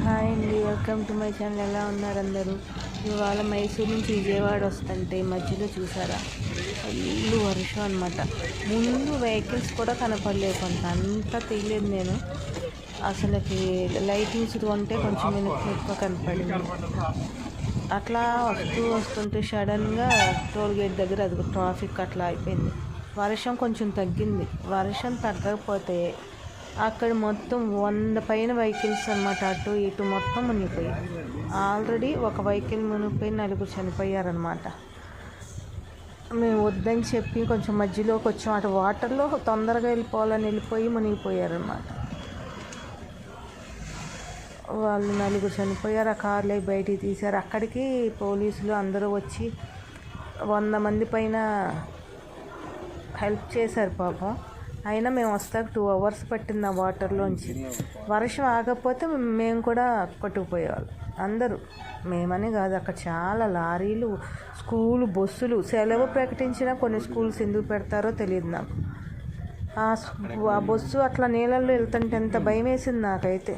Hi అండి, welcome to my channel. ఎలా ఉన్నారు అందరూ? ఇవాళ మైసూర్ నుంచి విజయవాడ వస్తుంటే మధ్యలో చూసారా, ఫుల్ వర్షం అనమాట. ముందు వెహికల్స్ కూడా కనపడలేదు, కొంత అంతా తీయలేదు నేను. అసలుకి లైటింగ్స్ ఉంటే కొంచెం ఎక్కువ కనపడింది. అట్లా వస్తుంటే సడన్గా టోల్ గేట్ దగ్గర అది ట్రాఫిక్ అట్లా అయిపోయింది. వర్షం కొంచెం తగ్గింది. వర్షం తగ్గకపోతే అక్కడ మొత్తం 100 పైన వెహికల్స్ అనమాట, అటు ఇటు మొత్తం మునిగిపోయి. ఆల్రెడీ ఒక వెహికల్ మునిగిపోయి 4 చనిపోయారనమాట. మేము వద్దని చెప్పి కొంచెం మధ్యలోకి వచ్చాం. అటు వాటర్లో తొందరగా వెళ్ళిపోవాలని వెళ్ళిపోయి మునిగిపోయారనమాట. వాళ్ళు 4 చనిపోయారు. ఆ కార్లో బయటికి తీశారు. అక్కడికి పోలీసులు అందరూ వచ్చి 100 మంది పైన హెల్ప్ చేశారు పాపం. అయినా మేము వస్తాక 2 hours పట్టింది ఆ వాటర్లోంచి. వర్షం ఆగకపోతే మేము కూడా కొట్టుకుపోయేవాళ్ళం అందరూ. మేమని కాదు, అక్కడ చాలా లారీలు, స్కూలు బస్సులు. సెలవు ప్రకటించినా కొన్ని స్కూల్స్ ఎందుకు పెడతారో తెలియదు నాకు. ఆ బస్సు అట్లా నీళ్ళల్లో వెళ్తుంటే ఎంత భయం వేసింది నాకైతే.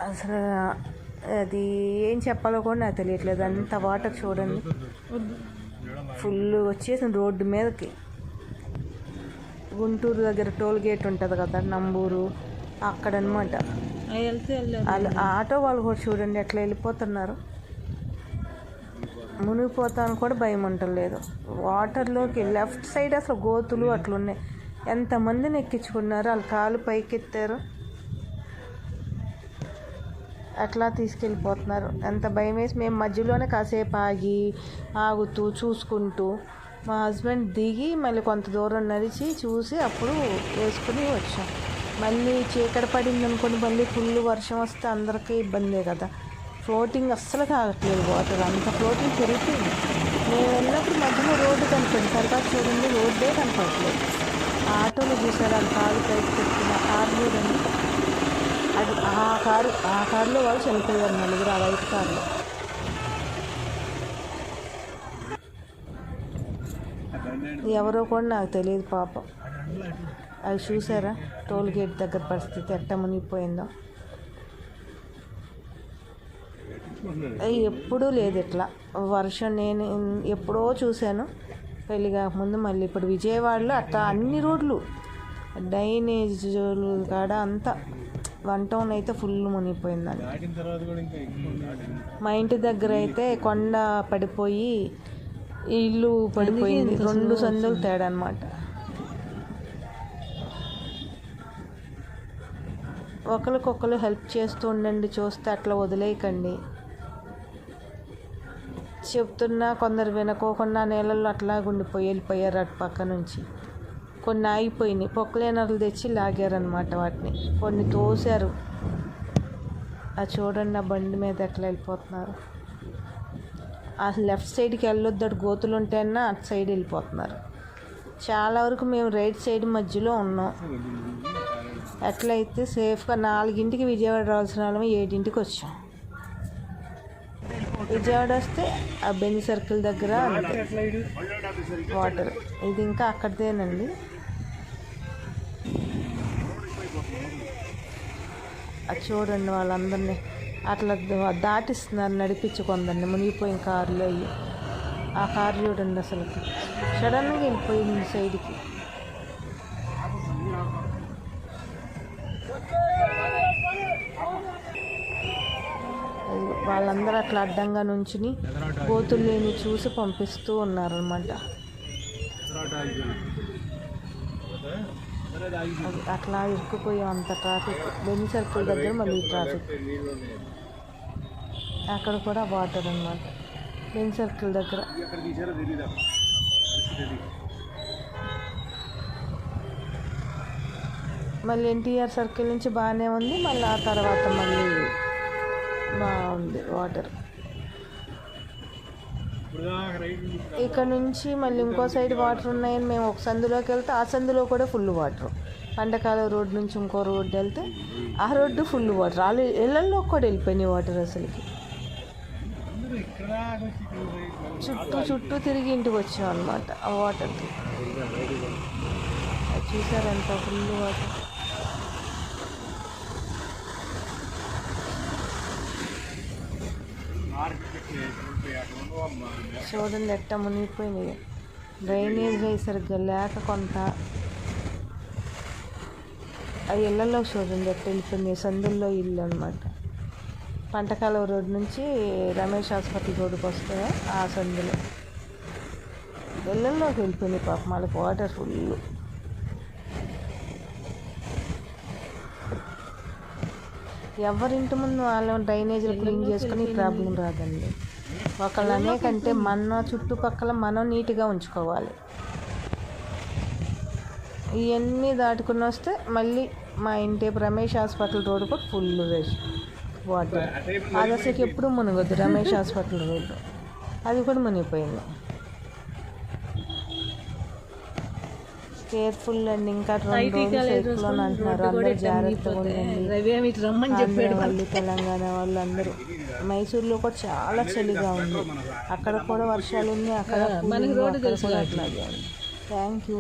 అసలు అది ఏం చెప్పాలో కూడా నాకు తెలియట్లేదు. అంత వాటర్ చూడండి, ఫుల్ వచ్చేసింది రోడ్డు మీదకి. గుంటూరు దగ్గర టోల్ గేట్ ఉంటుంది కదా, నంబూరు అక్కడ అనమాట. ఆటో వాళ్ళు కూడా చూడండి ఎట్లా వెళ్ళిపోతున్నారు. మునిగిపోతాను కూడా భయం ఉండలేదు. వాటర్లోకి లెఫ్ట్ సైడ్ అసలు గోతులు అట్లున్నాయి. ఎంతమందిని ఎక్కించుకున్నారు, వాళ్ళు కాలు పైకెత్తారు, అట్లా తీసుకెళ్ళిపోతున్నారు. ఎంత భయం వేసి మేము మధ్యలోనే కాసేపు ఆగుతూ చూసుకుంటూ, మా హస్బెండ్ దిగి మళ్ళీ కొంత దూరం నడిచి చూసి అప్పుడు వేసుకుని వచ్చాం. మళ్ళీ చీకటి పడింది అనుకోండి, మళ్ళీ ఫుల్ వర్షం వస్తే అందరికీ ఇబ్బందే కదా. ఫ్లోటింగ్ అస్సలు కాగట్లేదు వాటర్, అంత ఫ్లోటింగ్ పెరిగిపోయింది. మేము వెళ్ళినప్పుడు మధ్యలో రోడ్డు కనపడింది, తర్వాత చూడండి రోడ్డే కనపడట్లేదు. ఆటోలో చూసారు, అది కాలు పైకి పెట్టిన కారు చూడండి, అది ఆ కారులో వాళ్ళు చనిపోయారు 4, ఆ వైట్ కారులో. ఎవరో కూడా నాకు తెలియదు పాపం. అవి చూసారా టోల్ గేట్ దగ్గర పరిస్థితి ఎట్ట మునిగిపోయిందో. అవి ఎప్పుడూ లేదు ఇట్లా వర్షం. నేను ఎప్పుడో చూశాను పెళ్ళి కాకముందు. మళ్ళీ ఇప్పుడు విజయవాడలో అట్లా అన్ని రోడ్లు, డ్రైనేజ్ కాడ అంతా 1 town అయితే ఫుల్ మునిగిపోయిందండి. మా ఇంటి దగ్గర అయితే కొండ పడిపోయి ఇల్లు పడిపోయింది. 2 సందులు తేడా అనమాట. ఒకరికొకరు హెల్ప్ చేస్తూ ఉండండి, చూస్తే అట్లా వదిలేయకండి. చెప్తున్నా కొందరు వినకోకుండా నీళ్ళల్లో అట్లా వెళ్ళిపోయారు అటు పక్క నుంచి. కొన్ని ఆగిపోయినాయి, పొక్కలేనర్లు తెచ్చి లాగారనమాట వాటిని. కొన్ని తోసారు. అది చూడండి, ఆ బండి మీద ఎట్లా వెళ్ళిపోతున్నారు. ఆ లెఫ్ట్ సైడ్కి వెళ్ళొద్దు, అటు గోతులు ఉంటేనా అటు సైడ్ వెళ్ళిపోతున్నారు. చాలా వరకు మేము రైట్ సైడ్ మధ్యలో ఉన్నాం. ఎట్లయితే సేఫ్గా 4ంటికి విజయవాడ రావాల్సిన వాళ్ళం 7ంటికి వచ్చాం. విజయవాడ వస్తే ఆ బెంజ్ సర్కిల్ దగ్గర అంతే వాటర్. ఇది ఇంకా అక్కడిదేనండి. అది చూడండి, వాళ్ళందరినీ అట్లా దాటిస్తున్నారు, నడిపించి కొందరిని మునిగిపోయిన కారులో. ఆ కారు చూడండి, అసలు సడన్గా వెళ్ళిపోయింది సైడ్కి. వాళ్ళందరూ అట్లా అడ్డంగా నుంచుని గోతులు లేని చూసి పంపిస్తూ ఉన్నారనమాట. అట్లా ఇరుక్కుపోయాం, అంత ట్రాఫిక్. బెంజ్ సర్కిల్ దగ్గర మళ్ళీ ట్రాఫిక్. అక్కడ కూడా వాటర్ అనమాట బెంజ్ సర్కిల్ దగ్గర. మళ్ళీ ఎన్టీఆర్ సర్కిల్ నుంచి బాగానే ఉంది, మళ్ళీ ఆ తర్వాత మళ్ళీ బాగుంది వాటర్. ఇక్కడ నుంచి మళ్ళీ ఇంకో సైడ్ వాటర్ ఉన్నాయని మేము ఒక సందులోకి వెళ్తే ఆ సందులో కూడా ఫుల్ వాటర్. పండకాల రోడ్డు నుంచి ఇంకో రోడ్డు వెళ్తే ఆ రోడ్డు ఫుల్ వాటర్. వాళ్ళు ఇళ్ళల్లో కూడా వెళ్ళిపోయినాయి వాటర్. అసలుకి చుట్టూ తిరిగి ఇంటికి వచ్చాం అనమాట ఆ వాటర్కి. చూసారు ఎంత ఫుల్ వాటర్. చూడండి ఎట్ట మునిగిపోయింది. డ్రైనేజ్ సరిగ్గా లేక కొంత ఆ ఇళ్ళల్లో చూడండి ఎట్ట వెళ్ళిపోయింది. సందుల్లో ఇల్లు అనమాట. పంటకాలం రోడ్ నుంచి రమేష్ హాస్పిటల్ రోడ్డుకి వస్తే ఆ సందులో ఇళ్ళల్లోకి వెళ్ళిపోయింది పాపం. వాళ్ళకి వాటర్ ఫుల్. ఎవరింటి ముందు వాళ్ళు డ్రైనేజీలు క్లీన్ చేసుకుని ప్రాబ్లం రాదండి. ఒకళ్ళు అనేకంటే మన చుట్టుపక్కల మనం నీట్గా ఉంచుకోవాలి. ఇవన్నీ దాటుకుని వస్తే మళ్ళీ మా ఇంటి రమేష్ హాస్పిటల్ రోడ్డు కూడా ఫుల్ రష్ వాటర్. అది అసలు ఎప్పుడు మునగొద్దు. రమేష్ హాస్పిటల్ రోడ్డు అది కూడా మునిగిపోయింది. కేర్ఫుల్ అండి. ఇంకా 2 రోజులు సైక్లోన్ అంటున్నారు. అందరూ జాగ్రత్తగా ఉండండి. వాళ్ళు తెలంగాణ వాళ్ళు అందరూ. మైసూర్లో కూడా చాలా చలిగా ఉంది. అక్కడ కూడా వర్షాలు ఉన్నాయి. అక్కడ కూడా అట్లాగే ఉంది. Thank you.